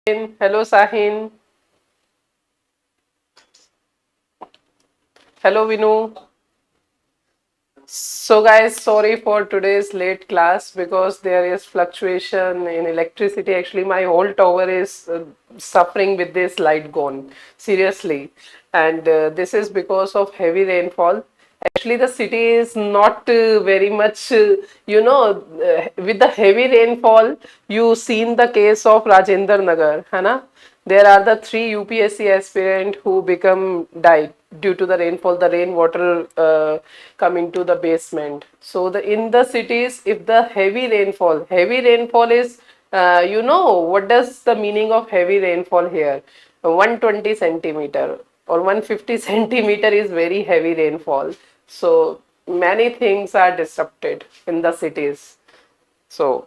Hello Sahin. Hello Vinu. So guys, sorry for today's late class because there is fluctuation in electricity. Actually, my whole tower is suffering with this light gone. Seriously. And this is because of heavy rainfall. Actually, the city is not very much, with the heavy rainfall, you seen the case of Rajendra Nagar, है ना? There are the three UPSC aspirant who become died due to the rainfall, the rainwater coming to the basement. So in the cities, if the heavy rainfall is, what does the meaning of heavy rainfall here? 120 centimeter or 150 centimeter is very heavy rainfall. So many things are disrupted in the cities. So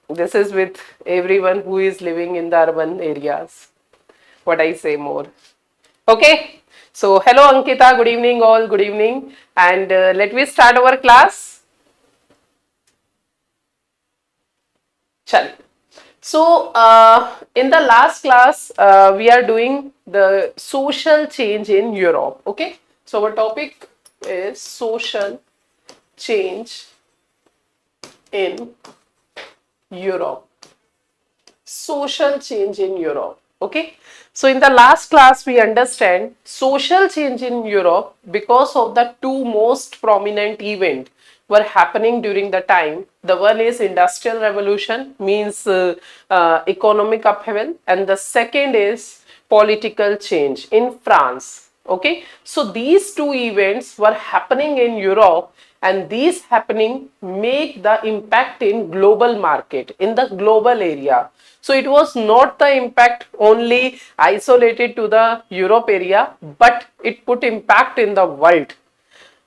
this is with everyone who is living in the urban areas. What I say more. Okay. So hello Ankita, good evening all, good evening. And let me start our class. Chal. So in the last class, we are doing the social change in Europe. Okay. So our topic is social change in Europe. Social change in Europe. Okay. So in the last class, we understand social change in Europe because of the two most prominent events were happening during the time. The one is industrial revolution, means economic upheaval, and the second is political change in France. Okay, so these two events were happening in Europe, and these happening make the impact in global market, in the global area. So it was not the impact only isolated to the Europe area, but it put impact in the world.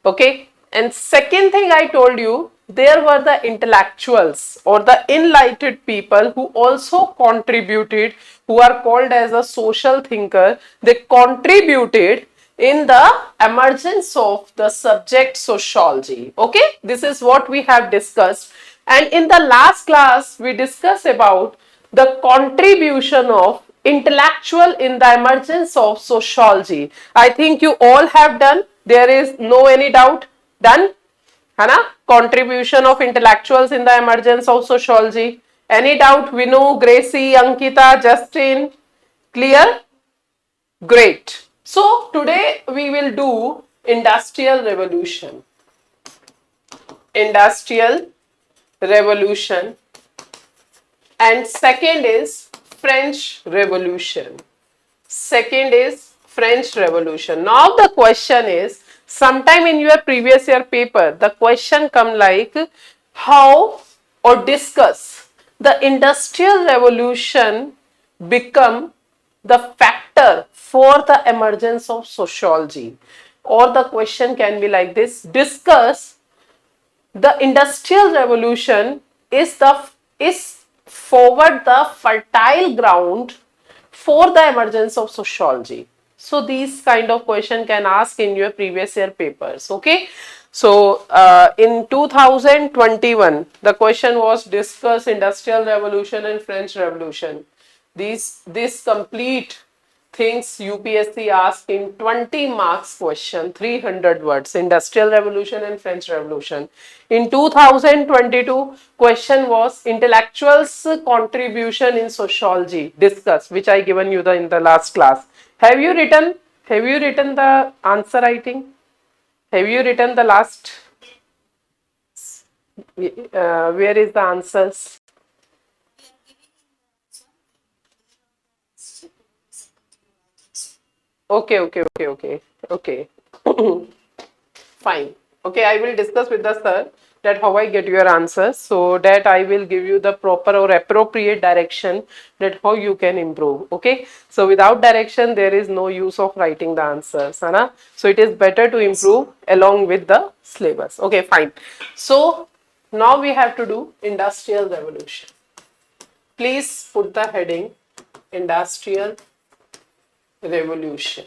Okay, and second thing I told you, there were the intellectuals or the enlightened people who also contributed, who are called as a social thinker. They contributed in the emergence of the subject sociology. Okay, this is what we have discussed. And in the last class we discussed about the contribution of intellectual in the emergence of sociology. I think you all have done. There is no any doubt. Done? है ना? Contribution of intellectuals in the emergence of sociology. Any doubt? Vinu, Gracie, Ankita, Justin? Clear? Great. So today we will do industrial revolution. Industrial revolution. And second is French Revolution. Second is French Revolution. Now the question is, sometime in your previous year paper, the question come like how or discuss the industrial revolution become the factor for the emergence of sociology. Or the question can be like this, discuss the industrial revolution is forward the fertile ground for the emergence of sociology. So these kind of question can ask in your previous year papers. Okay, so in 2021 the question was discuss industrial revolution and French revolution. This complete things UPSC asked in 20 marks question, 300 words, industrial revolution and French revolution. In 2022 question was intellectuals contribution in sociology, discuss, which I given you in the last class. Have you written the answer writing? Have you written the last, where is the answers? Okay. Fine. Okay, I will discuss with the sir that how I get your answers, so that I will give you the proper or appropriate direction that how you can improve. Okay, so without direction there is no use of writing the answers, Anna. So it is better to improve along with the syllabus. Okay, fine. So now we have to do industrial revolution. Please put the heading industrial revolution.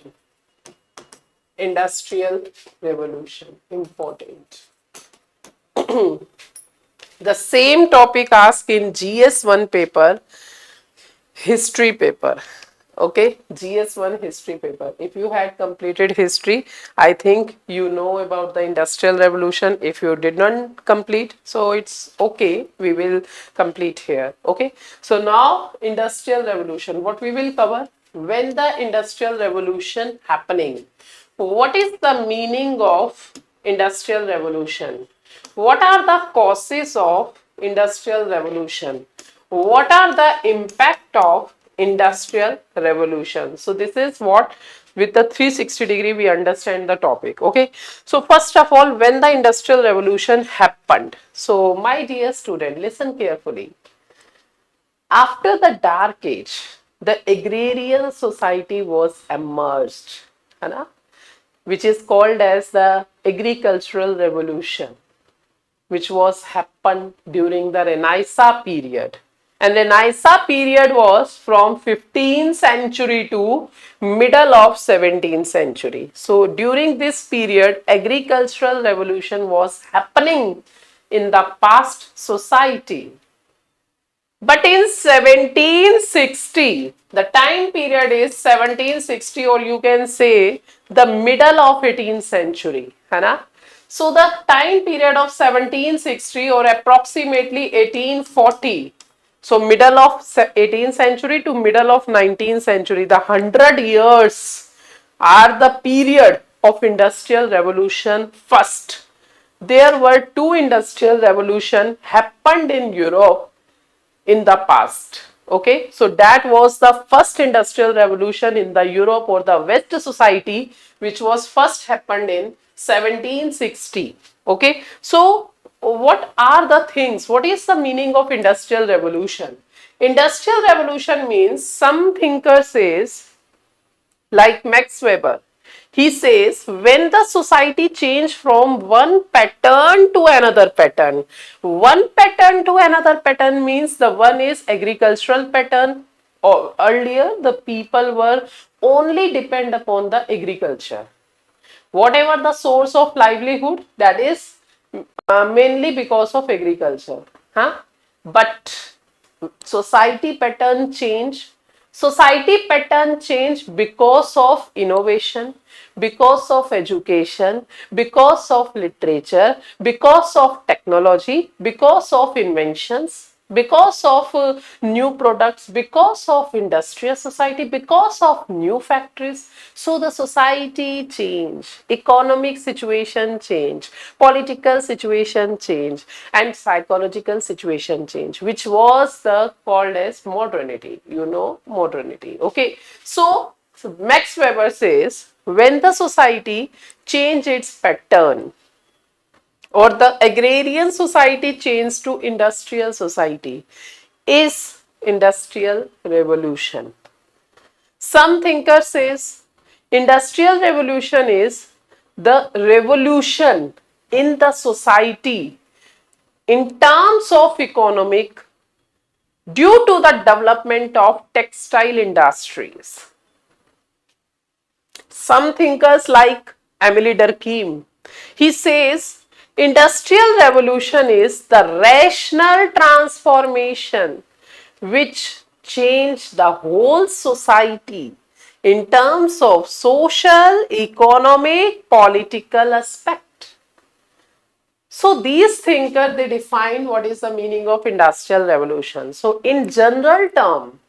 Industrial revolution, important. The same topic asked in GS1 paper history paper. Okay, GS1 history paper. If you had completed history, I think you know about the Industrial Revolution. If you did not complete, so it's okay, we will complete here. Okay, so now Industrial Revolution, what we will cover: when the Industrial Revolution happening, what is the meaning of Industrial Revolution, what are the causes of Industrial Revolution, what are the impact of Industrial Revolution. So this is what, with the 360-degree we understand the topic. Okay, so first of all, when the Industrial Revolution happened, so my dear student, listen carefully. After the Dark Age, the agrarian society was emerged, है ना, which is called as the agricultural revolution, which was happened during the Renaissance period. And Renaissance period was from 15th century to middle of 17th century. So during this period, agricultural revolution was happening in the past society. But in 1760, the time period is 1760, or you can say the middle of 18th century, है ना? So the time period of 1760 or approximately 1840, so middle of 18th century to middle of 19th century, the 100 years are the period of Industrial Revolution first. There were two Industrial Revolution happened in Europe in the past. Okay, so that was the first Industrial Revolution in the Europe or the West society, which was first happened in 1760. Okay, so what are the things, what is the meaning of Industrial Revolution? Industrial Revolution means, some thinker says, like Max Weber, he says, when the society changed from one pattern to another pattern. One pattern to another pattern means the one is agricultural pattern. Or earlier the people were only depend upon the agriculture. Whatever the source of livelihood, that is mainly because of agriculture. Huh? But society pattern change. Society pattern change because of innovation, because of education, because of literature, because of technology, because of inventions, because of new products, because of industrial society, because of new factories. So the society change, economic situation change, political situation change, and psychological situation change, which was called as modernity. You know, modernity. Okay, so Max Weber says, when the society change its pattern, or the agrarian society changed to industrial society, is Industrial Revolution. Some thinker says Industrial Revolution is the revolution in the society in terms of economic due to the development of textile industries. Some thinkers like Emile Durkheim, he says Industrial Revolution is the rational transformation which changed the whole society in terms of social, economic, political aspect. So these thinkers, they define what is the meaning of Industrial Revolution. So in general term,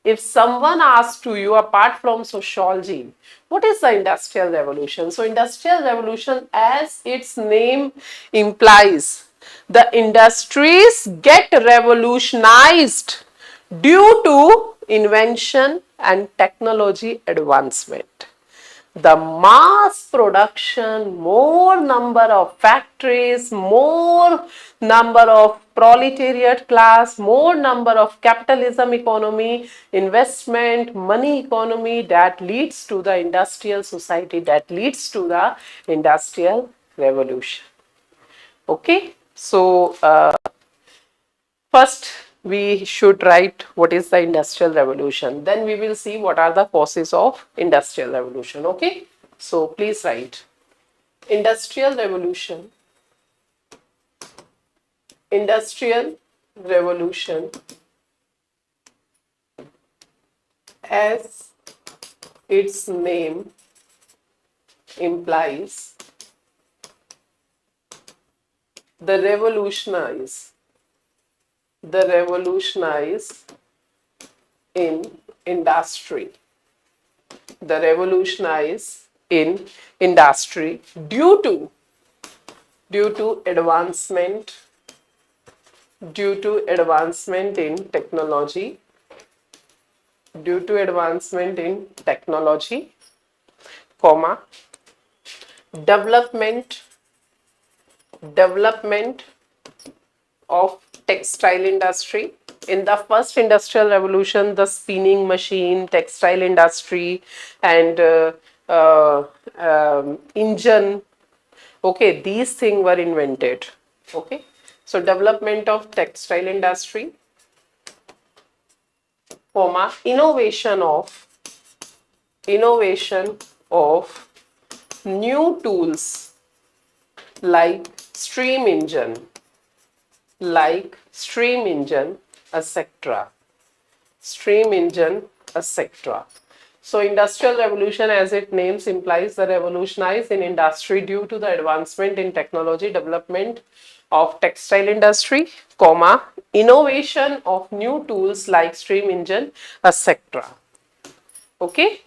if someone asks to you, apart from sociology, what is the Industrial Revolution? So Industrial Revolution, as its name implies, the industries get revolutionized due to invention and technology advancement. The mass production, more number of factories, more number of proletariat class, more number of capitalism economy, investment, money economy, that leads to the industrial society, that leads to the Industrial Revolution. Okay, so first we should write what is the Industrial Revolution. Then we will see what are the causes of Industrial Revolution. Okay, so please write Industrial Revolution. Industrial Revolution As its name implies, the revolutionize in industry. The revolutionize in industry due to advancement in technology, comma, development of textile industry. In the first industrial revolution, the spinning machine, textile industry, and engine, okay, these things were invented. Okay, so development of textile industry, comma, innovation of new tools like steam engine, etc. So industrial revolution, as its name implies, the revolutionize in industry due to the advancement in technology, development of textile industry, comma, innovation of new tools like steam engine, etc. Okay,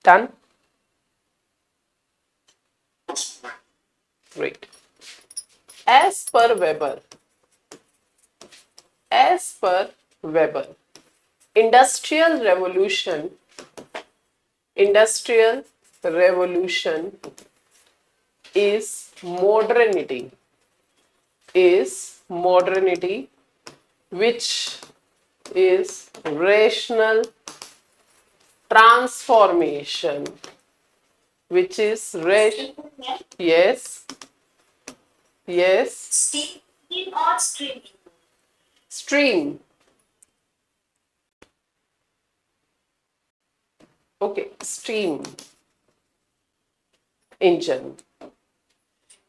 done. Great. As per Weber, industrial revolution is modernity, which is rational transformation, which is yes, Steam or streaming? stream. Okay, steam engine.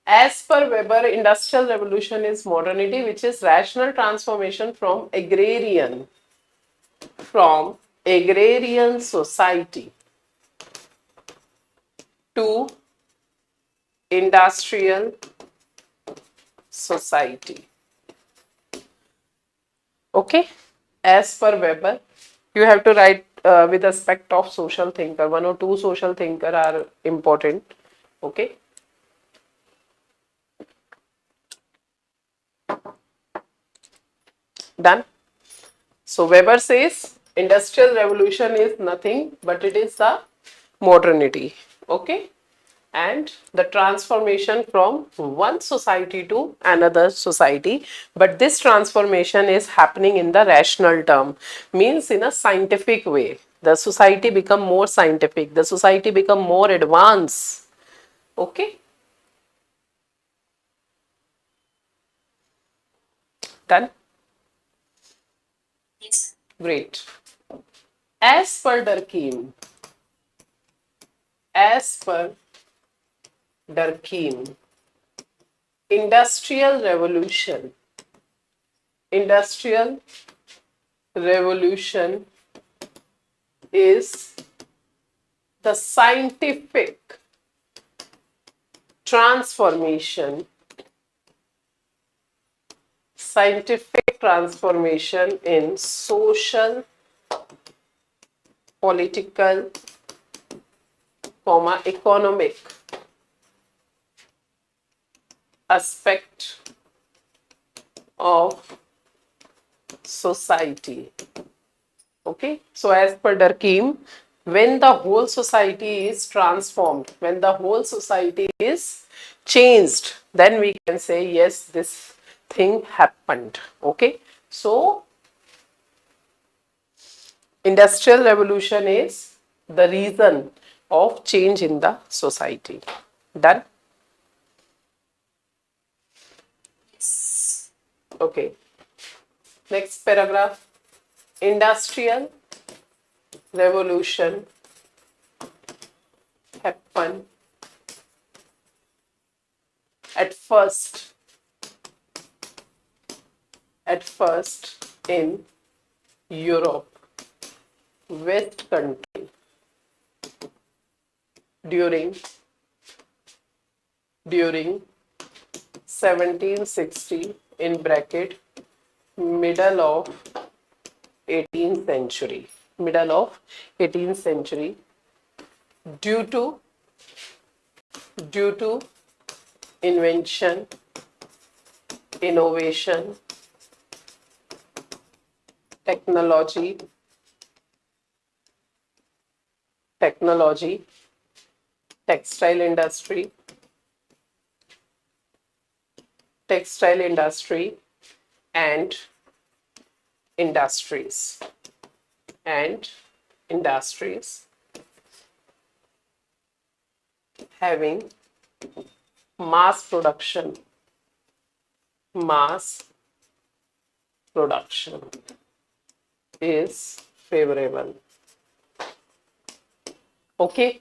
As per Weber, industrial revolution is modernity, which is rational transformation from agrarian society to industrial society. Okay, as per Weber, you have to write with aspect of social thinker. One or two social thinker are important. Okay. Done. So Weber says industrial revolution is nothing but it is the modernity. Okay. And the transformation from one society to another society, but this transformation is happening in the rational term, means in a scientific way. The society become more scientific, the society become more advanced. Okay, done. Yes. Great. As per Durkheim, industrial revolution is the scientific transformation in social, political, economic aspect of society. Okay, so as per Durkheim, when the whole society is transformed, when the whole society is changed, then we can say yes, this thing happened. Okay, so industrial revolution is the reason of change in the society. Done. Yes. Okay, next paragraph. Industrial revolution happened at first in Europe, West country during 1760 in bracket middle of 18th century, middle of 18th century, due to invention, innovation, technology, textile industry, and industries, and industries having mass production, mass production is favorable. Okay.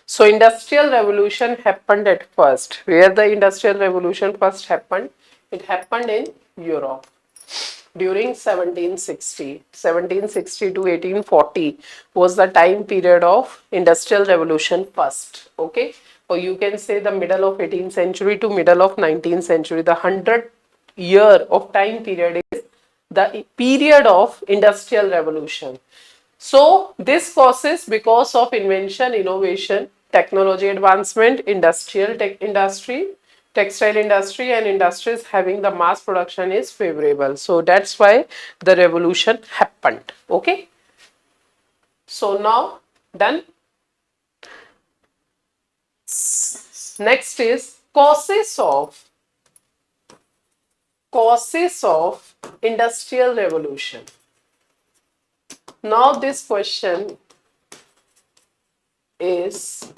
So industrial revolution happened at first. Where the industrial revolution first happened? It happened in Europe during 1760. 1760 to 1840 was the time period of industrial revolution first. Okay. Or you can say the middle of 18th century to middle of 19th century. The 100-year of time period is the period of industrial revolution. So this causes because of invention, innovation, technology advancement, industry, textile industry and industries having the mass production is favorable. So that's why the revolution happened. Okay. So now done. Next is causes of industrial revolution. Now this question is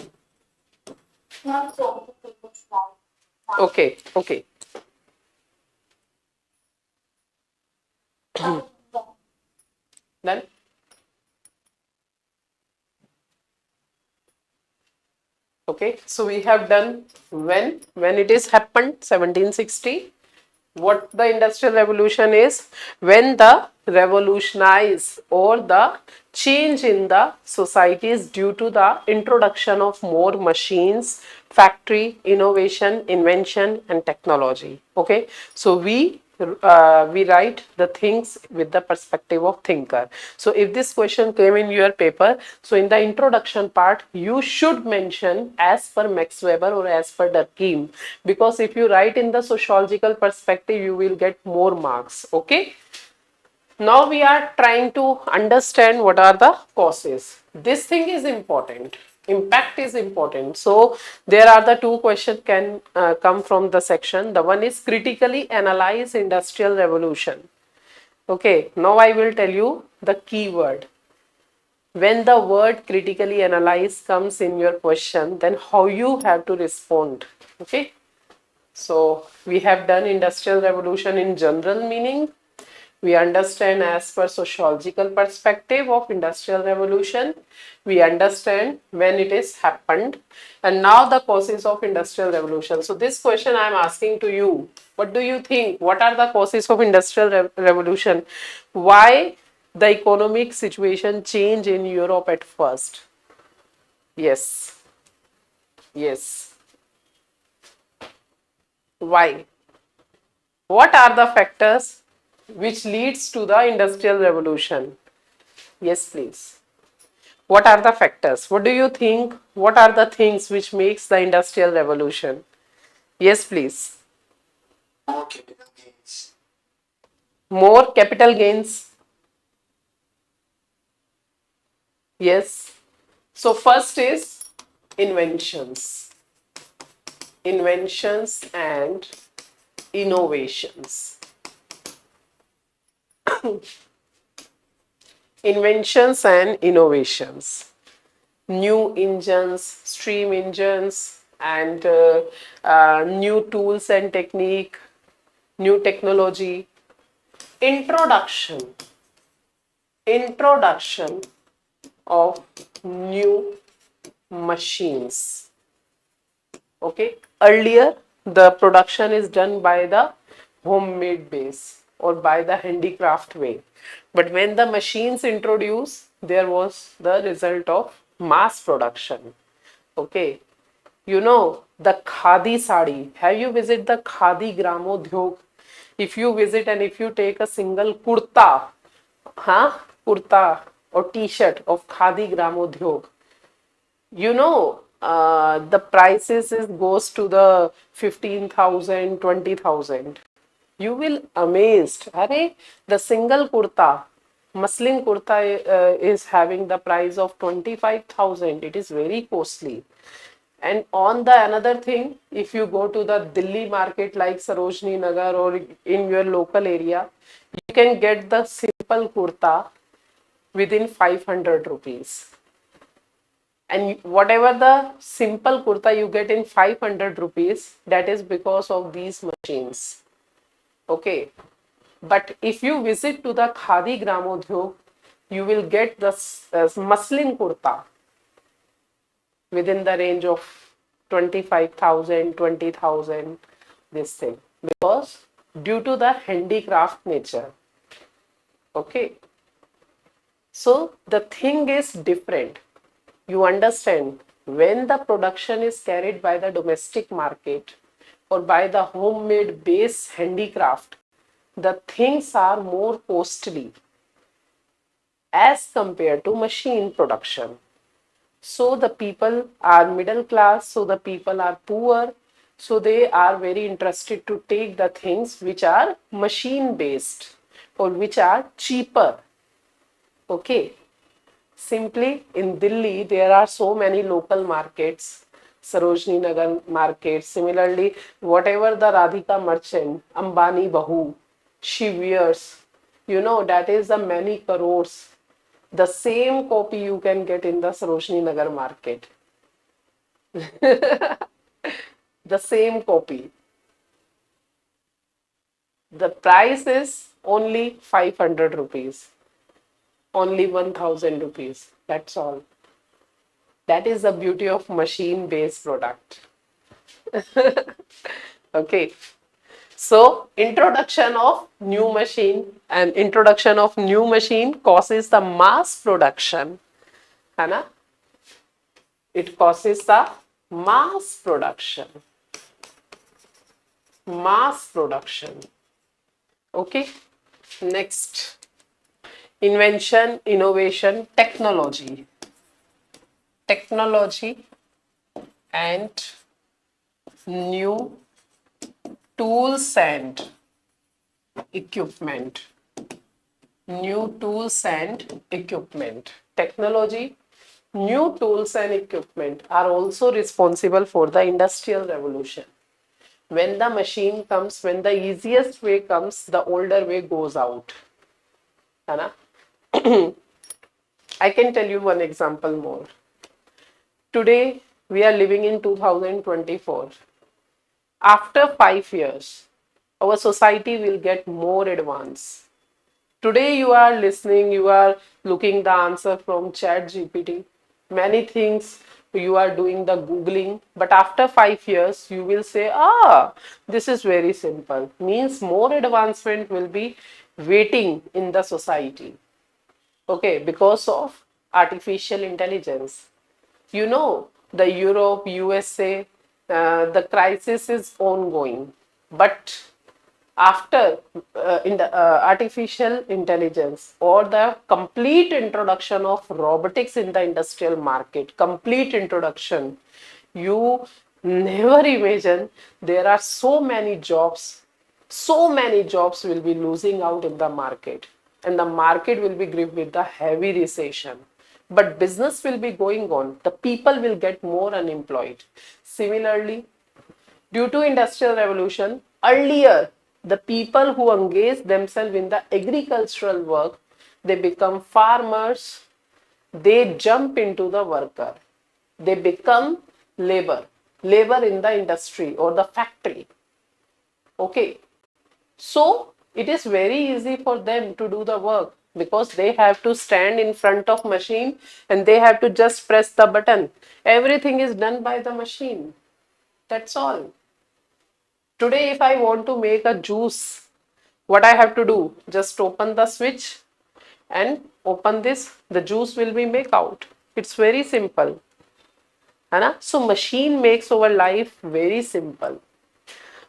Not so famous now. okay. Done. Okay, so we have done when it is happened 1760. What the industrial revolution is? When the revolutionize or the change in the society is due to the introduction of more machines, factory, innovation, invention and technology. Okay, so we write the things with the perspective of thinker. So if this question came in your paper, so in the introduction part you should mention as per Max Weber or as per Durkheim, because if you write in the sociological perspective you will get more marks. Okay. Now we are trying to understand what are the causes. This thing is important. Impact is important. So there are the two questions can come from the section. The one is critically analyze industrial revolution. Okay. Now I will tell you the keyword. When the word critically analyze comes in your question, then how you have to respond. Okay. So we have done industrial revolution in general meaning. We understand as per sociological perspective of industrial revolution. We understand when it is happened. And now the causes of industrial revolution. So this question I am asking to you. What do you think? What are the causes of industrial revolution? Why the economic situation change in Europe at first? Yes. Yes. Why? What are the factors which leads to the industrial revolution? Yes, please. What are the factors? What do you think? What are the things which makes the industrial revolution? Yes, please. More capital gains. More capital gains. Yes. So first is inventions. Inventions and innovations. Inventions and innovations. New engines, steam engines, and new tools and technique, new technology. Introduction of new machines. Okay, earlier the production is done by the homemade base. or by the handicraft way. But when the machines introduced, there was the result of mass production. Okay. You know, the Khadi sari. Have you visited the Khadi Gramodhyog? If you visit and if you take a single kurta, huh? Kurta or t-shirt of Khadi Gramodhyog, you know, the prices is goes to the 15,000, 20,000. You will amazed. Arey, the single kurta, muslin kurta is having the price of 25,000. It is very costly. And on the another thing, if you go to the Delhi market like Sarojini Nagar or in your local area, you can get the simple kurta within 500 rupees. And whatever the simple kurta you get in 500 rupees, that is because of these machines. Okay. But if you visit to the Khadi Gramodhyog, you will get the muslin kurta within the range of 25,000, 20,000, this thing. Because due to the handicraft nature. Okay. So the thing is different. You understand, when the production is carried by the domestic market or by the homemade base handicraft, the things are more costly as compared to machine production. So the people are middle class, so the people are poor, so they are very interested to take the things which are machine based or which are cheaper. Okay. Simply in Delhi, there are so many local markets, Sarojini Nagar market. Similarly, whatever the Radhika merchant, Ambani Bahu, she wears, you know, that is the many crores. The same copy you can get in the Sarojini Nagar market. The same copy. The price is only 500 rupees. Only 1000 rupees. That's all. That is the beauty of machine based product. Okay. So introduction of new machine and introduction of new machine causes the mass production. है ना? It causes the mass production. Mass production. Okay. Next. Invention, innovation, technology. Technology and new tools and equipment. New tools and equipment. Technology, new tools and equipment are also responsible for the industrial revolution. When the machine comes, when the easiest way comes, the older way goes out. है ना? I can tell you one example more. Today, we are living in 2024. After 5 years, our society will get more advanced. Today, you are listening, you are looking the answer from Chat GPT. Many things you are doing the Googling, but after 5 years, you will say, this is very simple. Means more advancement will be waiting in the society. Okay, because of artificial intelligence. You know, the Europe, USA, the crisis is ongoing. But after in the artificial intelligence or the complete introduction of robotics in the industrial market, complete introduction, you never imagine there are so many jobs will be losing out in the market, and the market will be gripped with the heavy recession. But business will be going on, the people will get more unemployed. Similarly, due to industrial revolution, earlier the people who engage themselves in the agricultural work, they become farmers, they jump into the worker, they become labor in the industry or the factory. Okay, so it is very easy for them to do the work because they have to stand in front of machine and they have to just press the button. Everything is done by the machine. That's all. Today, if I want to make a juice, what I have to do? Just open the switch and open this, the juice will be make out. It's very simple. है ना? So machine makes our life very simple.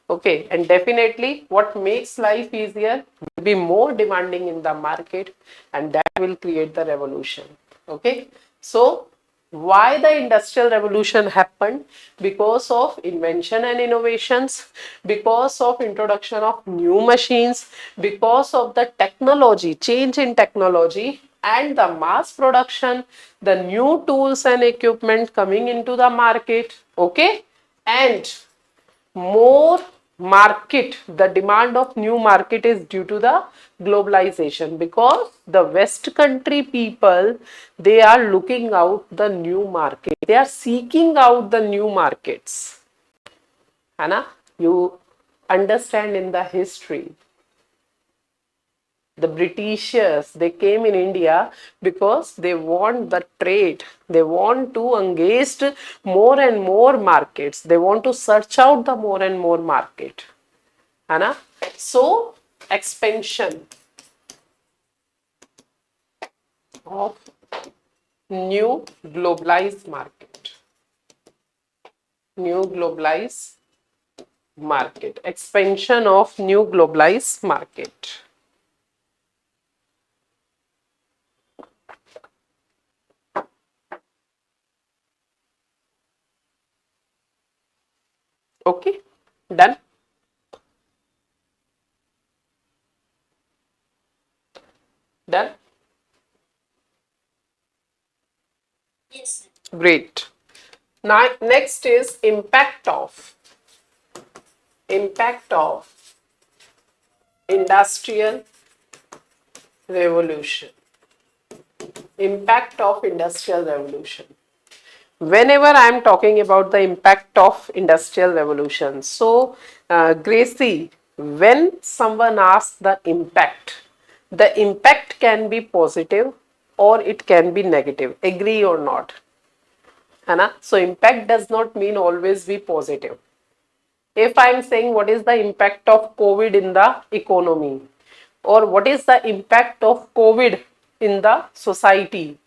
Okay, and definitely what makes life easier will be more demanding in the market, and that will create the revolution. Okay, so why the industrial revolution happened? Because of invention and innovations, because of introduction of new machines, because of the technology, change in technology, and the mass production, the new tools and equipment coming into the market. Okay, and more market, the demand of new market is due to the globalization, because the west country people, they are looking out the new market, they are seeking out the new markets, है ना? You understand in the history, the Britishers, they came in India because they want the trade. They want to engage more and more markets. They want to search out the more and more market. है ना? So expansion of new globalized market. New globalized market. Expansion of new globalized market. Okay, done. Done. Yes. Great. Now next is impact of industrial revolution. Impact of industrial revolution. Whenever I am talking about the impact of industrial revolution, so Gracie, when someone asks the impact can be positive or it can be negative. Agree or not? है ना? So impact does not mean always be positive. If I am saying what is the impact of COVID in the economy, or what is the impact of COVID in the society,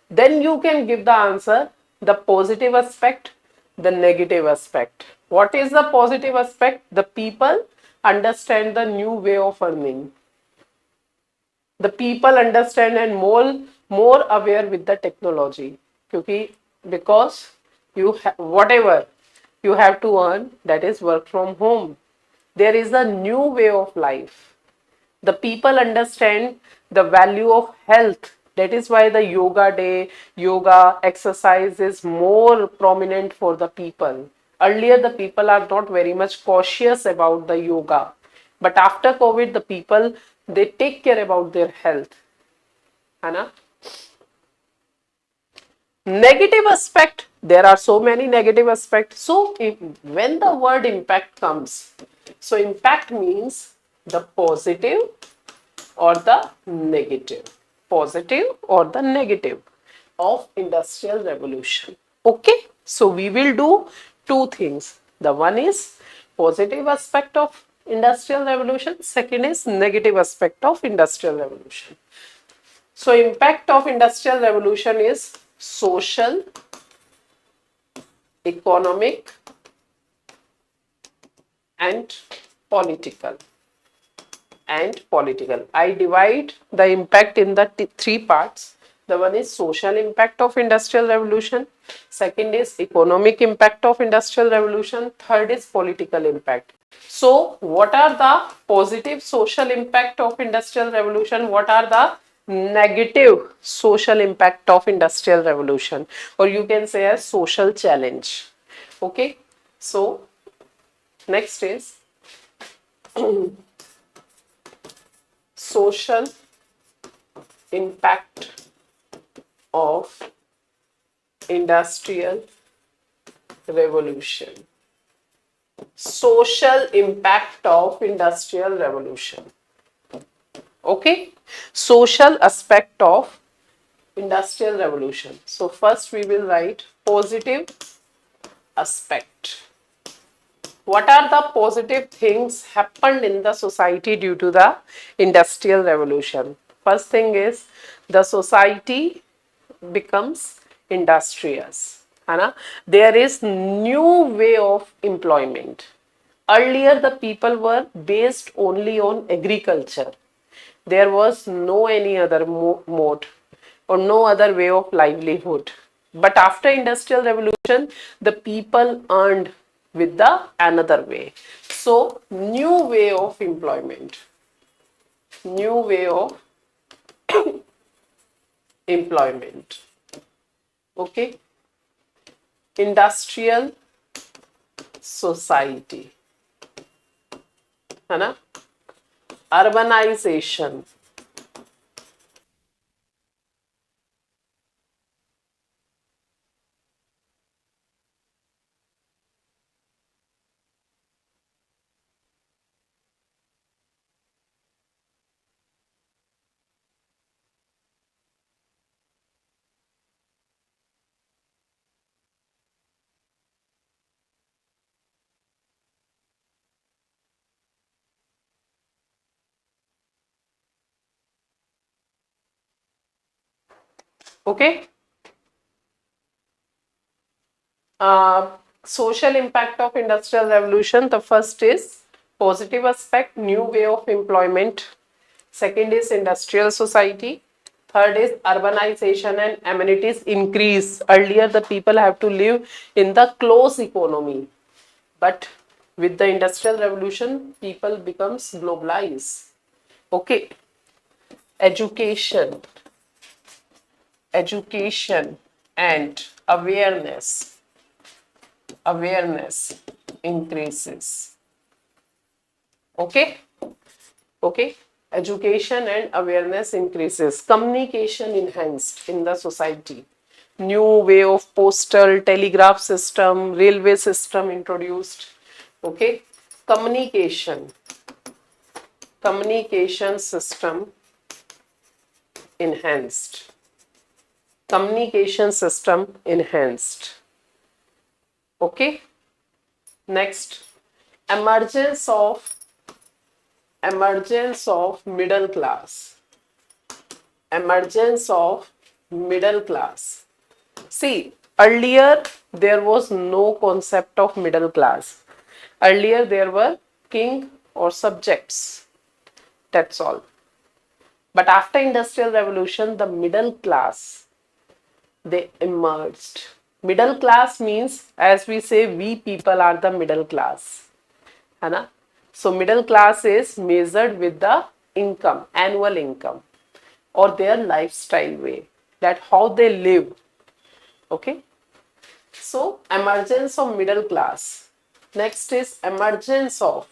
then you can give the answer, the positive aspect, the negative aspect. What is the positive aspect? The people understand the new way of earning. The people understand and more aware with the technology. Because whatever you have to earn, that is work from home. There is a new way of life. The people understand the value of health. That is why the yoga exercise is more prominent for the people. Earlier the people are not very much cautious about the yoga, but after COVID the people, they take care about their health, है ना? Negative aspect, there are so many negative aspects. So when the word impact comes, so impact means the positive or the negative, positive or the negative of industrial revolution. Okay, so we will do two things. The one is positive aspect of industrial revolution, second is negative aspect of industrial revolution. So impact of industrial revolution is social, economic and political. I divide the impact in the three parts. The one is social impact of industrial revolution, second is economic impact of industrial revolution, third is political impact. So what are the positive social impact of industrial revolution? What are the negative social impact of industrial revolution? Or you can say as social challenge. Okay, so next is social impact of industrial revolution. Social impact of industrial revolution. Okay, social aspect of industrial revolution. So first we will write positive aspect. what are the positive things happened in the society due to the industrial revolution? First thing is the society becomes industrious. है ना? There is new way of employment. Earlier the people were based only on agriculture. There was no any other mode or no other way of livelihood. But after industrial revolution, the people earned with the another way. So new way of employment, new way of employment. Okay, industrial society, है ना? Urbanization. Okay. Social impact of industrial revolution. The first is positive aspect, new way of employment. Second is industrial society. Third is urbanization and amenities increase. Earlier the people have to live in the close economy, but with the industrial revolution people becomes globalized. Okay, education, education and awareness increases. Okay, okay, education and awareness increases. Communication enhanced in the society. New way of postal telegraph system, railway system introduced. Okay, communication system enhanced, communication system enhanced. Okay, next, emergence of middle class, emergence of middle class. See, earlier there was no concept of middle class. Earlier there were king or subjects, that's all. But after industrial revolution the middle class, they emerged. Middle class means, as we say, we people are the middle class, है ना? So middle class is measured with the income, annual income, or their lifestyle way, that how they live. Okay, so emergence of middle class. Next is emergence of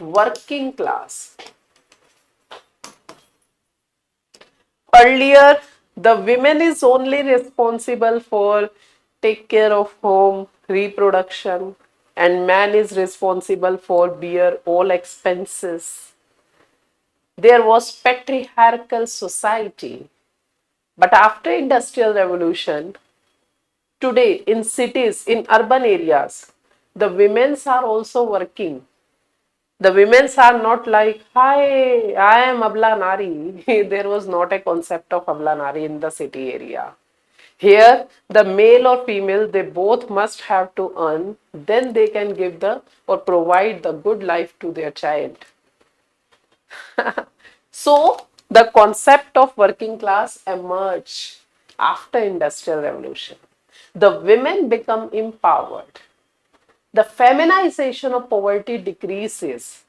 working class. Earlier the women is only responsible for take care of home, reproduction, and man is responsible for bear all expenses. There was patriarchal society. But after industrial revolution, today in cities, in urban areas, the women are also working. The women are not like, hi, I am Abla Nari. There was not a concept of Abla Nari in the city area. Here, the male or female, they both must have to earn, then they can give the or provide the good life to their child. So, the concept of working class emerged after industrial revolution. The women become empowered. The feminization of poverty decreases,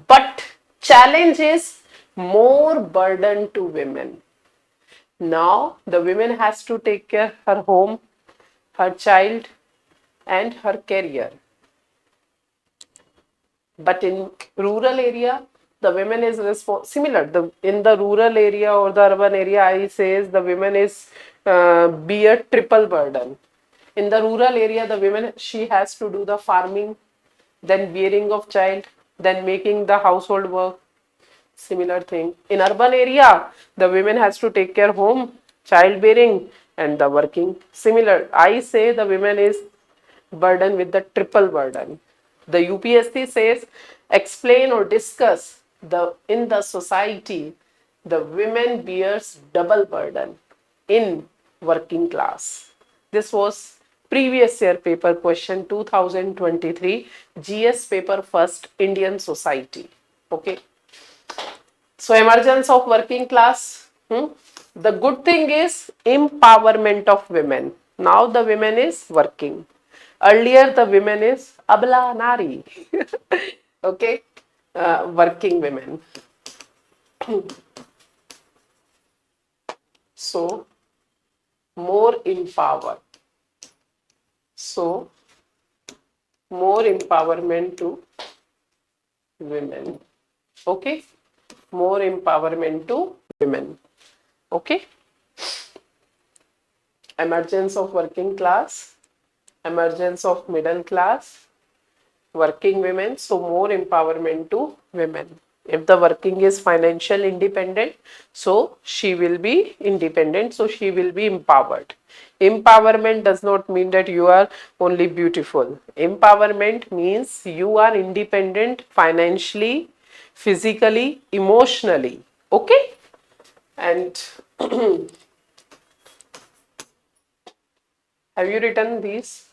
but challenge is more burden to women. Now the women has to take care her home, her child, and her career. But in rural area, the women is similar. In the rural area or the urban area, I says the women is be a triple burden. In the rural area, the women, she has to do the farming, then bearing of child, then making the household work. Similar thing. In urban area, the women has to take care home, child bearing, and the working. Similar. I say the women is burden with the triple burden. The UPSC says explain or discuss the in the society the women bears double burden in working class. This was previous year paper question 2023 GS paper first Indian society. Okay. So emergence of working class. The good thing is empowerment of women. Now the women is working. Earlier the women is abla nari. Okay, working women. So more empowered. So more empowerment to women. Okay, more empowerment to women. Okay, emergence of working class, emergence of middle class, working women, so more empowerment to women. If the working is financial independent, so she will be independent, so she will be empowered. Empowerment does not mean that you are only beautiful. Empowerment means you are independent financially, physically, emotionally. Okay? And have you written these?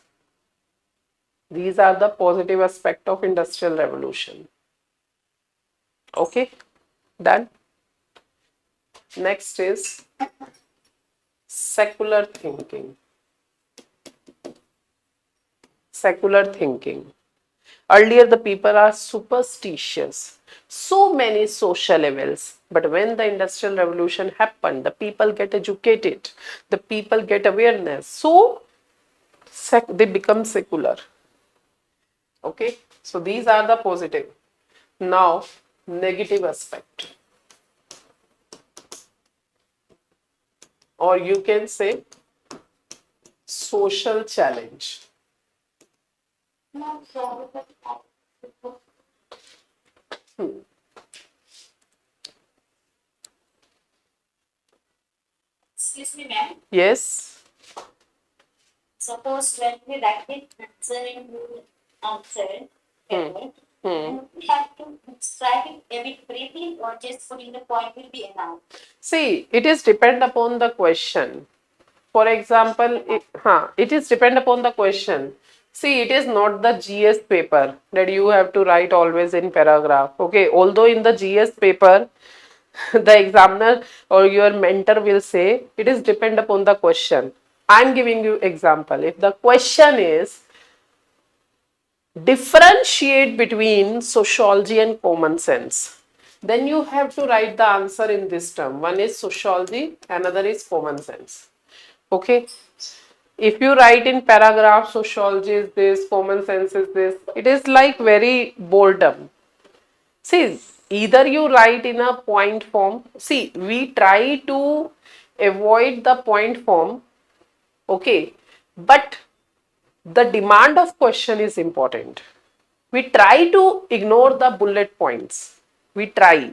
These are the positive aspect of industrial revolution. Okay, done. Next is secular thinking. Secular thinking. Earlier, the people are superstitious, so many social evils. But when the industrial revolution happened, the people get educated, the people get awareness, so they become secular. Okay, so these are the positive. Now, negative aspect, or you can say social challenge. Excuse me, ma'am. Yes. Suppose when we write the answer in the answer paper, and we have to describe it a bit briefly or just putting the point will be enough. See, it is depend upon the question. For example, it is depend upon the question. See, it is not the GS paper that you have to write always in paragraph. Okay, although in the GS paper, the examiner or your mentor will say it is depend upon the question. I am giving you example. If the question is differentiate between sociology and common sense, then you have to write the answer in this term. One is sociology, another is common sense. Okay, if you write in paragraph sociology is this, common sense is this, it is like very boredom. See, either you write in a point form. See, we try to avoid the point form. Okay, but the demand of question is important. We try to ignore the bullet points. We try,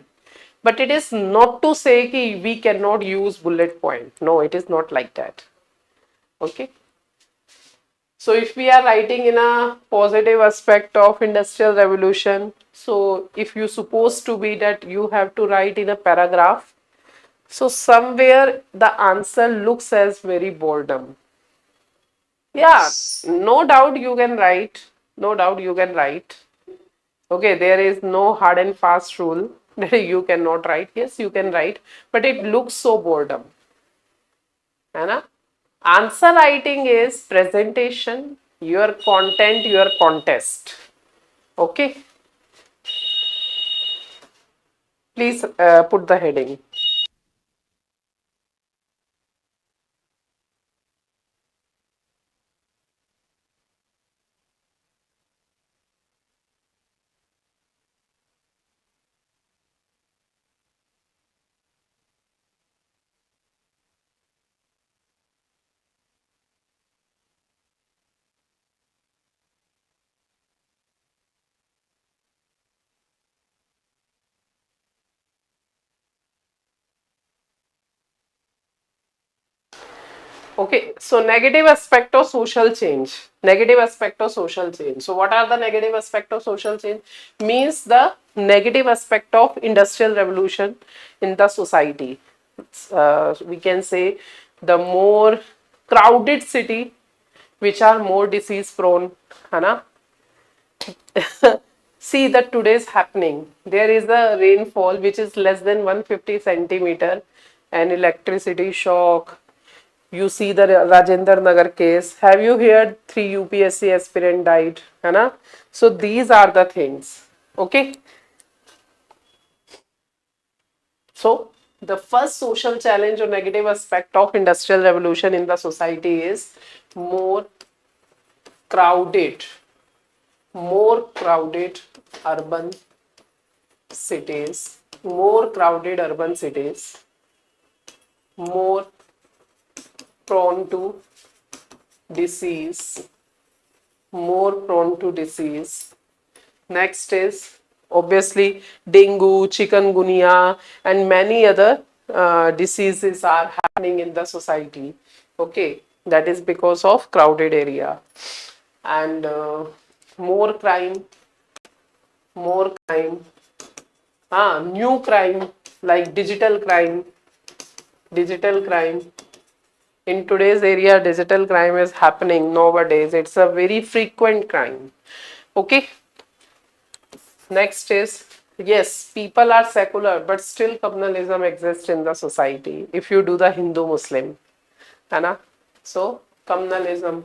but it is not to say that we cannot use bullet point. No, it is not like that. Okay, so if we are writing in a positive aspect of industrial revolution, so if you supposed to be that you have to write in a paragraph, so somewhere the answer looks as very boredom. Yeah, no doubt you can write. No doubt you can write. Okay, there is no hard and fast rule that you cannot write. Yes, you can write, but it looks so boredom. है ना? Answer writing is presentation, your content, your contest. Okay, please put the heading. Okay, so negative aspect of social change. Negative aspect of social change. So what are the negative aspect of social change? Means the negative aspect of industrial revolution in the society. We can say the more crowded city, which are more disease prone, है ना? See that today's happening. There is a rainfall which is less than 150 centimeter, and electricity shock. You see the Rajendra Nagar case. Have you heard 3 UPSC aspirant died? है ना? So these are the things. Okay. So the first social challenge or negative aspect of industrial revolution in the society is more crowded, more crowded urban cities, more crowded urban cities, more prone to disease, more prone to disease. Next is obviously dengue, chikungunya, and many other diseases are happening in the society. Okay, that is because of crowded area, and more crime, more crime. New crime like digital crime, digital crime. In today's area, digital crime is happening nowadays. It's a very frequent crime. Okay. Next is, yes, people are secular, but still communalism exists in the society. If you do the Hindu Muslim, है ना? So communalism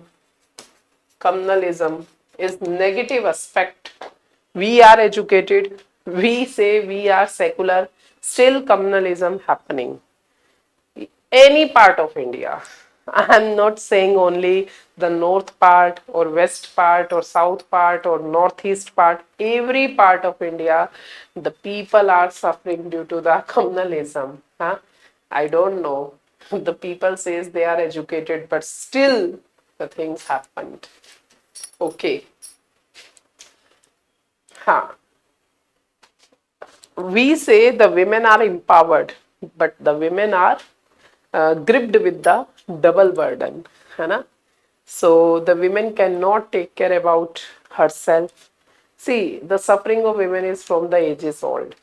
is negative aspect. We are educated. We say we are secular. Still communalism happening. Any part of India. I'm not saying only the north part or west part or south part or northeast part. Every part of India, the people are suffering due to the communalism. Huh? I don't know. The people says they are educated, but still the things happened. Okay. Huh. We say the women are empowered, but the women are gripped with the double burden, है ना? So the women cannot take care about herself. See, the suffering of women is from the ages old.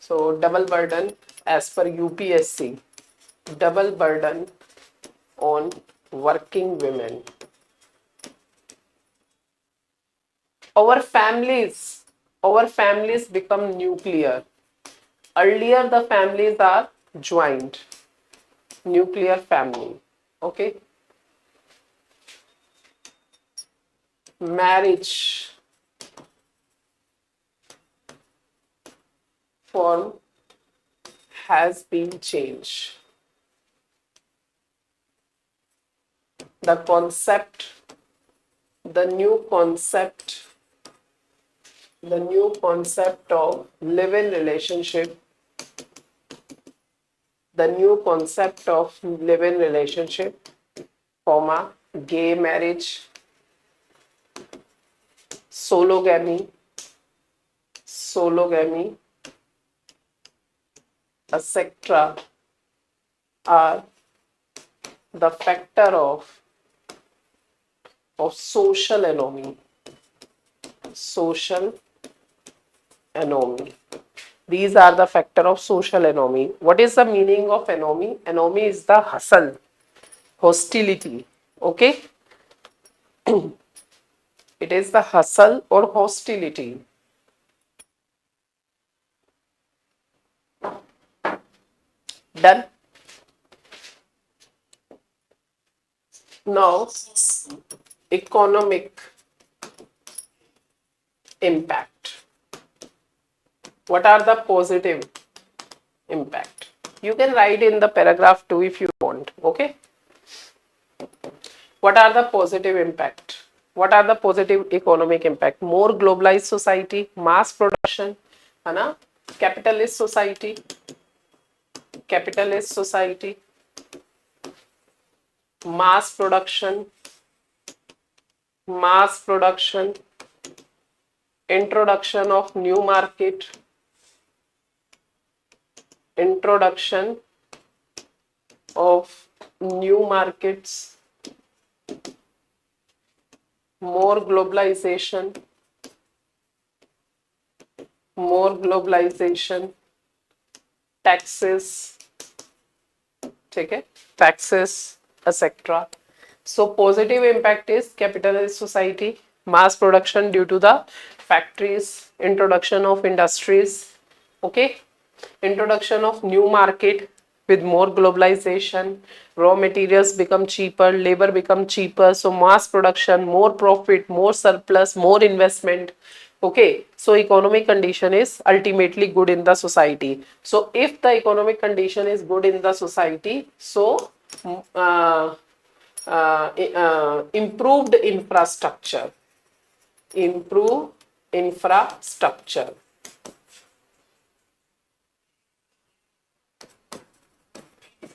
So double burden as per UPSC, double burden on working women. Our families, our families become nuclear. Earlier the families are joined, nuclear family. Okay. Marriage form has been changed. The concept, the new concept, the new concept of live-in relationship, the new concept of live-in relationship, comma, gay marriage, sologamy, sologamy, etc. are the factor of social anomy. Social anomy. These are the factor of social anomy. What is the meaning of anomy? Anomy is the hustle, hostility. Okay? It is the hustle or hostility. Done? Now, economic impact. What are the positive impact? You can write in the paragraph too if you want. Okay? What are the positive impact? What are the positive economic impact? More globalized society, mass production, है ना? Capitalist society, capitalist society, mass production, mass production, introduction of new market, introduction of new markets, more globalization, taxes, ठीक है, taxes, etc. So positive impact is capitalist society, mass production due to the factories, introduction of industries, okay, introduction of new market with more globalization, raw materials become cheaper, labor become cheaper, so mass production, more profit, more surplus, more investment. Okay, so economic condition is ultimately good in the society. So if the economic condition is good in the society, so uh, improved infrastructure, improve infrastructure,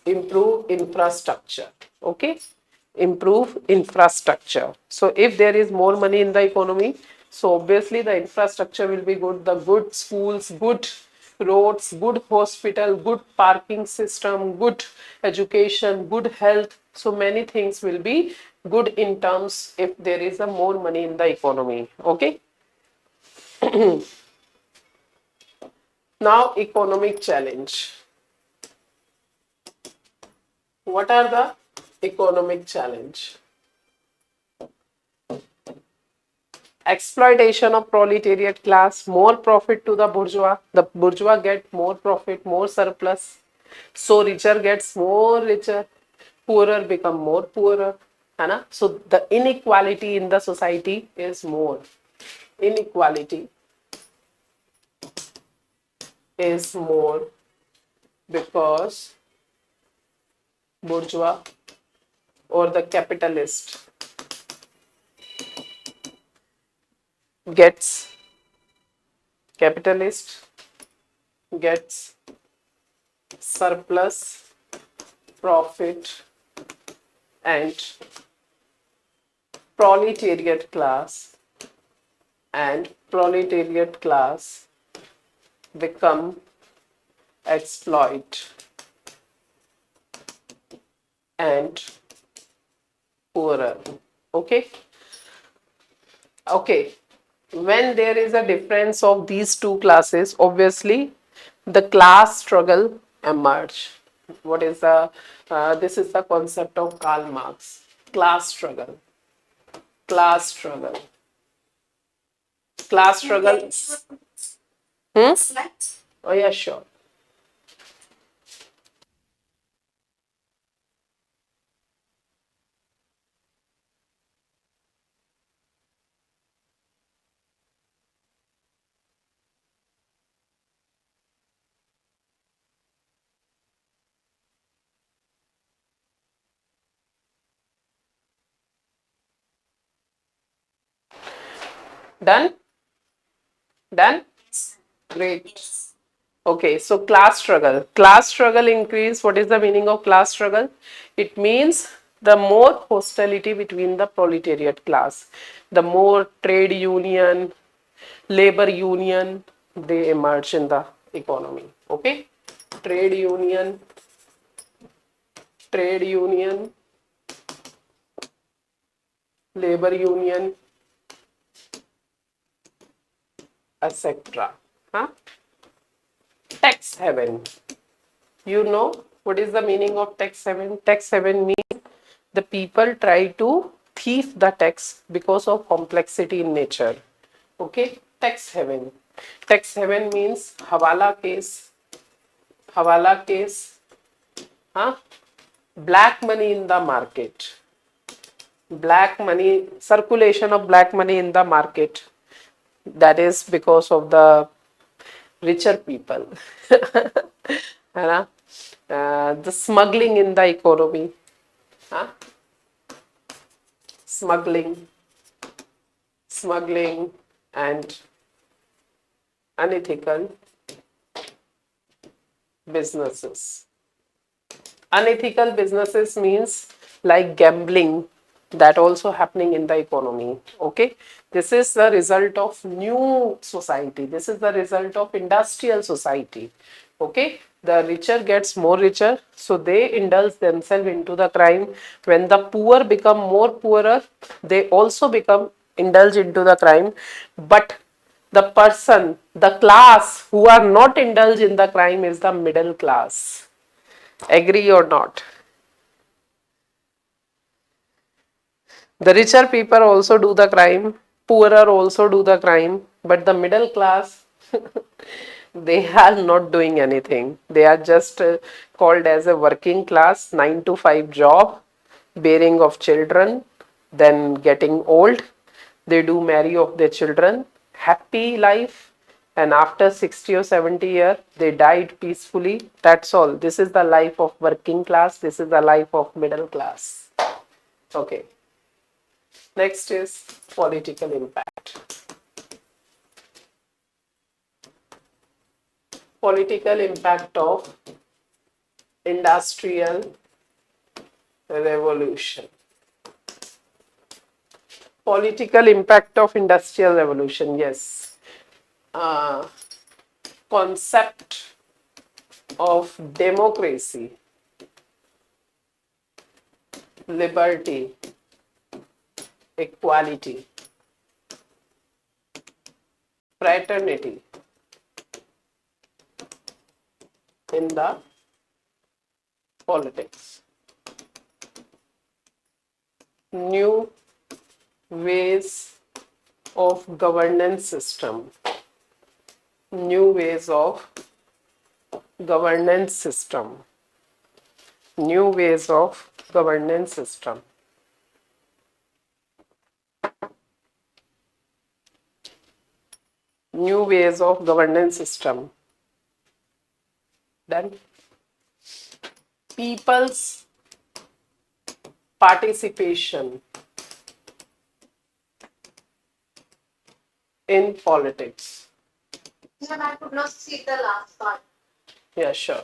improve infrastructure, okay, improve infrastructure. So if there is more money in the economy, so obviously the infrastructure will be good, the good schools, good roads, good hospital, good parking system, good education, good health, so many things will be good in terms if there is a more money in the economy, okay. Now economic challenge. What are the economic challenge? Exploitation of proletariat class, more profit to the bourgeois. The bourgeois get more profit, more surplus. So richer gets more richer, poorer become more poorer. है ना? So the inequality in the society is more. Inequality is more because bourgeois or the capitalist gets capitalist gets surplus profit and proletariat class become exploit and poorer. Okay, okay, when there is a difference of these two classes, obviously the class struggle emerge. What is the this is the concept of Karl Marx, class struggle, class struggle, class struggle. Hmm? Oh yeah, sure. Done. Done. Great. Okay, so class struggle. Class struggle increase. What is the meaning of class struggle? It means the more hostility between the proletariat class, the more trade union, labor union, they emerge in the economy. Okay, trade union, labor union, etc. Huh? Tax haven. You know what is the meaning of tax haven? Tax haven means the people try to thief the tax because of complexity in nature. Okay, tax haven. Tax haven means hawala case, huh? Black money in the market, black money, circulation of black money in the market. That is because of the richer people. है ना? The smuggling in the economy, huh? Smuggling and unethical businesses. Unethical businesses means like gambling, That also happening in the economy. Okay, this is the result of new society. This is the result of industrial society. Okay, the richer gets more richer, so they indulge themselves into the crime. When the poor become more poorer, they also become indulge into the crime. But the person, the class who are not indulge in the crime is the middle class. Agree or not? The richer people also do the crime, poorer also do the crime, but the middle class, they are not doing anything. They are just called as a working class, 9 to 5 job, bearing of children, then getting old. They do marry of their children, happy life, and after 60 or 70 years, they died peacefully. That's all. This is the life of working class. This is the life of middle class. Okay. Next is political impact. Political impact of industrial revolution. Political impact of industrial revolution, yes. Concept of democracy, liberty, equality, fraternity in the politics. New ways of governance system. New ways of governance system. New ways of governance system. New ways of governance system. Then people's participation in politics. Even I could not see the last part. Yeah, sure.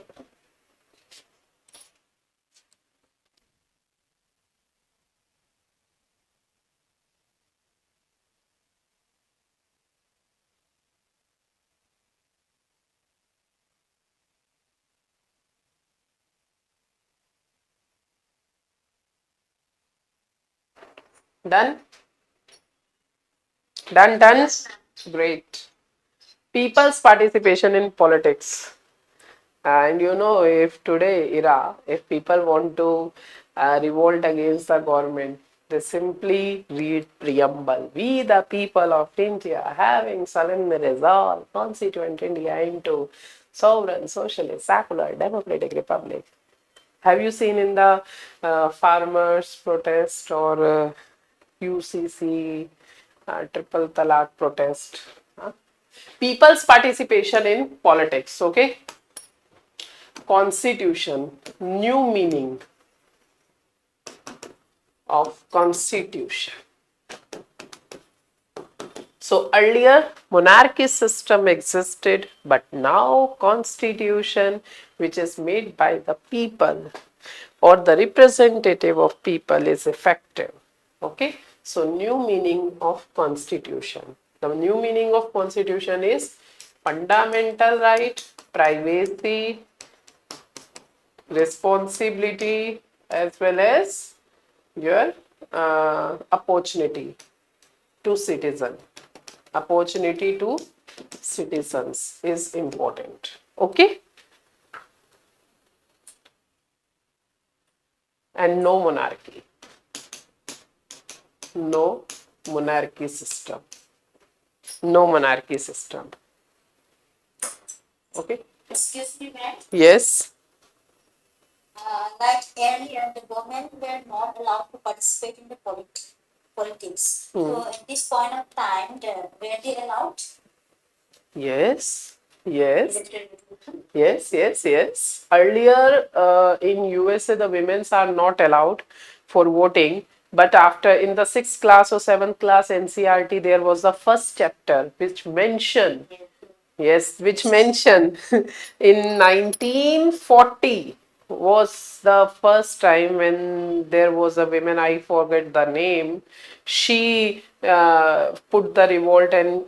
Done? Done? Great. People's participation in politics. And you know, if today era, if people want to revolt against the government, they simply read preamble. We, the people of India, having solemnly resolved constituent India into sovereign, socialist, secular, democratic republic. Have you seen in the farmers' protest or UCC triple talaq protest? People's participation in politics. Okay. Constitution, new meaning of constitution. So earlier monarchy system existed, but now constitution, which is made by the people or the representative of people, is effective. Okay, so new meaning of constitution. The new meaning of constitution is fundamental right, privacy, responsibility, as well as your opportunity to citizen. Opportunity to citizens is important. Okay, and no monarchy. No monarchy system. No monarchy system. Okay. Excuse me, ma'am. Yes. Like earlier, the government were not allowed to participate in the politics. So at this point of time, were they allowed? Yes. Yes. Elected? Yes. Earlier, in USA, the women's are not allowed for voting. But after in the 6th class or 7th class NCRT, there was the first chapter which mentioned, yes, which mentioned in 1940, was the first time when there was a woman, I forget the name. She put the revolt and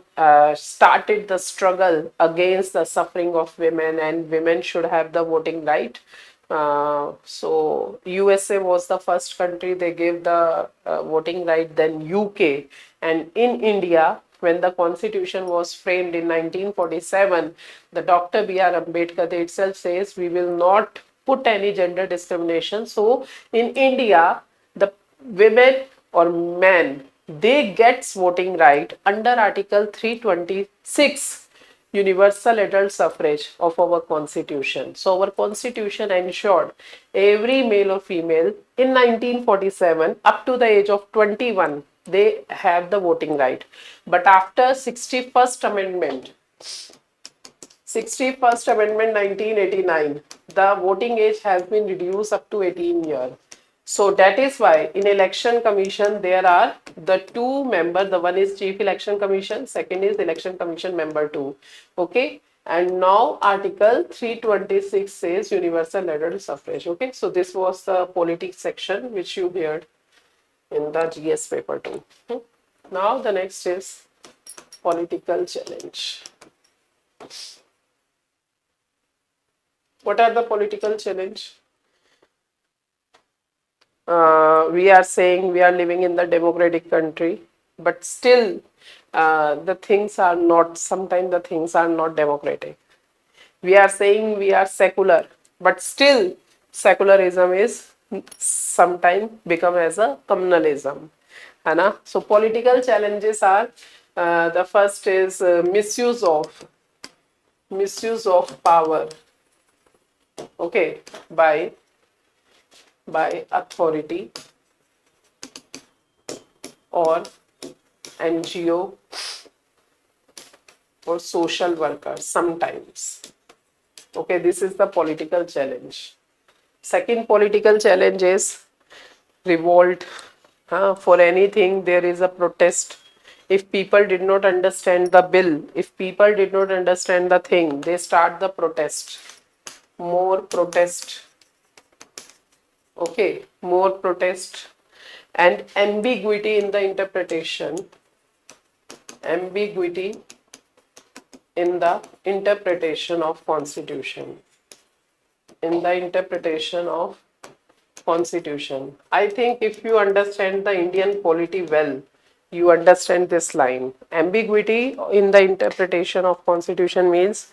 started the struggle against the suffering of women, and women should have the voting right. So USA was the first country they gave the voting right, then UK, and in India, when the constitution was framed in 1947, the Dr. B.R. Ambedkar itself says we will not put any gender discrimination. So in India, the women or men, they gets voting right under Article 326 universal adult suffrage of our constitution. So our constitution ensured every male or female in 1947 up to the age of 21 they have the voting right. But after 61st amendment 61st Amendment 1989, the voting age has been reduced up to 18 years. So that is why in election commission there are the two members. The one is chief election commission, second is election commission member 2. Okay. And now article 326 says universal adult suffrage. Okay. So this was the politics section which you heard in the GS paper 2. Now the next is political challenge. What are the political challenge? We are saying we are living in the democratic country, but still the things are not, sometimes the things are not democratic. We are saying we are secular, but still secularism is sometimes become as a communalism. है So political challenges are the first is misuse of power. Okay, by authority or NGO or social workers sometimes. Okay, this is the political challenge. Second political challenge is revolt. For anything, there is a protest. If people did not understand the bill, if people did not understand the thing, they start the protest. More protest. Okay, more protest and ambiguity in the interpretation. Ambiguity in the interpretation of constitution. In the interpretation of constitution. I think if you understand the Indian polity well, you understand this line. Ambiguity in the interpretation of constitution means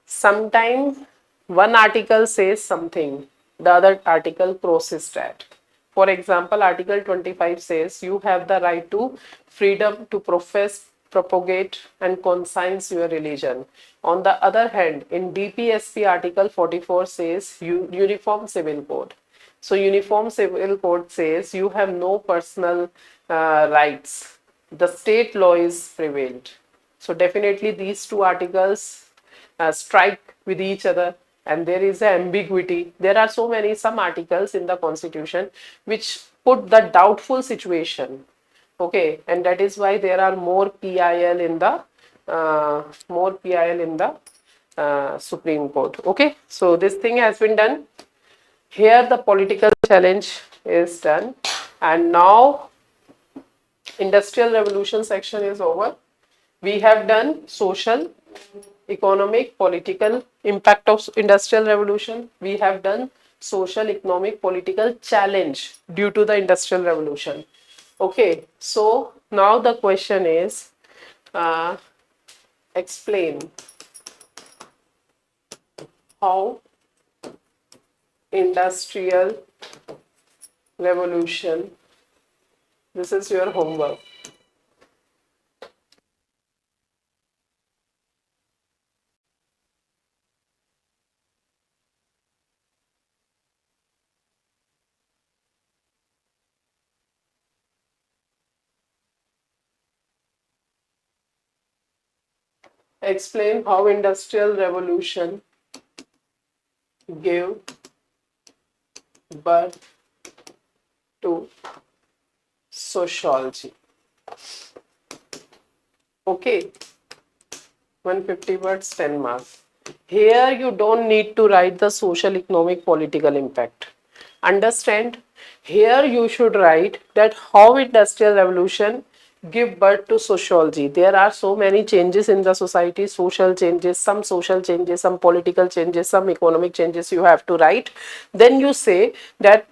sometimes one article says something, the other article crosses that. For example, Article 25 says you have the right to freedom to profess, propagate, and conscience your religion. On the other hand, in DPSP Article 44 says Uniform Civil Code. So, Uniform Civil Code says you have no personal rights. The state law is prevailed. So, definitely these two articles strike with each other, and there is an ambiguity. There are some articles in the constitution which put the doubtful situation. Okay, and that is why there are more PIL in the Supreme Court. Okay, so this thing has been done. Here the political challenge is done, and now industrial revolution section is over. We have done social, economic, political impact of industrial revolution. We have done social, economic, political challenge due to the industrial revolution. Okay, so now the question is explain how industrial revolution, this is your homework. Explain how industrial revolution gave birth to sociology. Okay, 150 words, 10 marks. Here you don't need to write the social, economic, political impact. Understand? Here you should write that how industrial revolution give birth to sociology. There are so many changes in the society, social changes, some political changes, some economic changes you have to write. Then you say that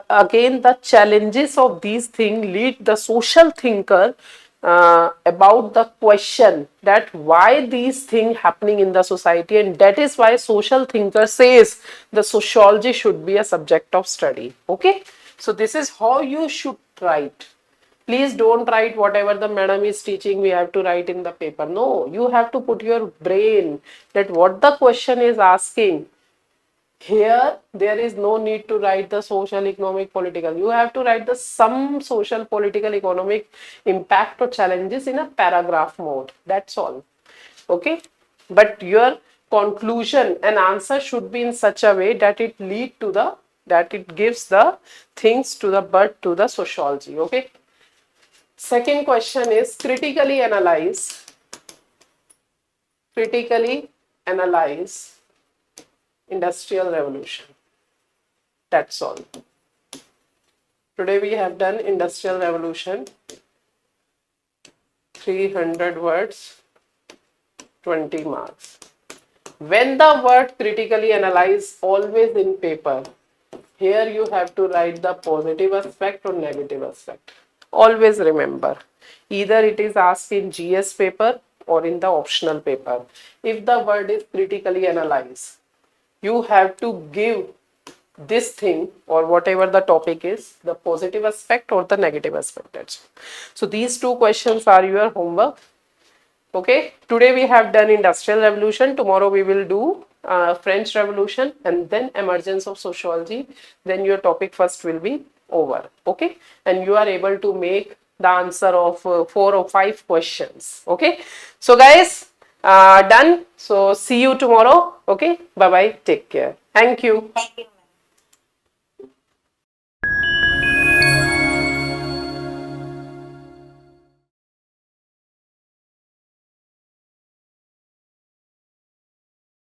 again the challenges of these things lead the social thinker about the question that why these things happening in the society, and that is why social thinker says the sociology should be a subject of study. Okay, so this is how you should write. Please don't write whatever the madam is teaching we have to write in the paper. No, you have to put your brain that what the question is asking. Here there is no need to write the social, economic, political. You have to write the some social, political, economic impact or challenges in a paragraph mode. That's all. Okay, but your conclusion and answer should be in such a way that it lead to the that it gives the things to the birth to the sociology. Okay, second question is critically analyze industrial revolution. That's all. Today we have done industrial revolution, 300 words, 20 marks. When the word critically analyze always in paper, here you have to write the positive aspect or negative aspect. Always remember, either it is asked in GS paper or in the optional paper. If the word is critically analyze, you have to give this thing or whatever the topic is, the positive aspect or the negative aspect. That's all. So these two questions are your homework. Okay, today we have done industrial revolution. Tomorrow we will do French revolution and then emergence of sociology. Then your topic first will be over. Okay, and you are able to make the answer of 4 or 5 questions. Okay, so guys, done. So see you tomorrow. Okay, bye bye, take care. Thank you. Thank you.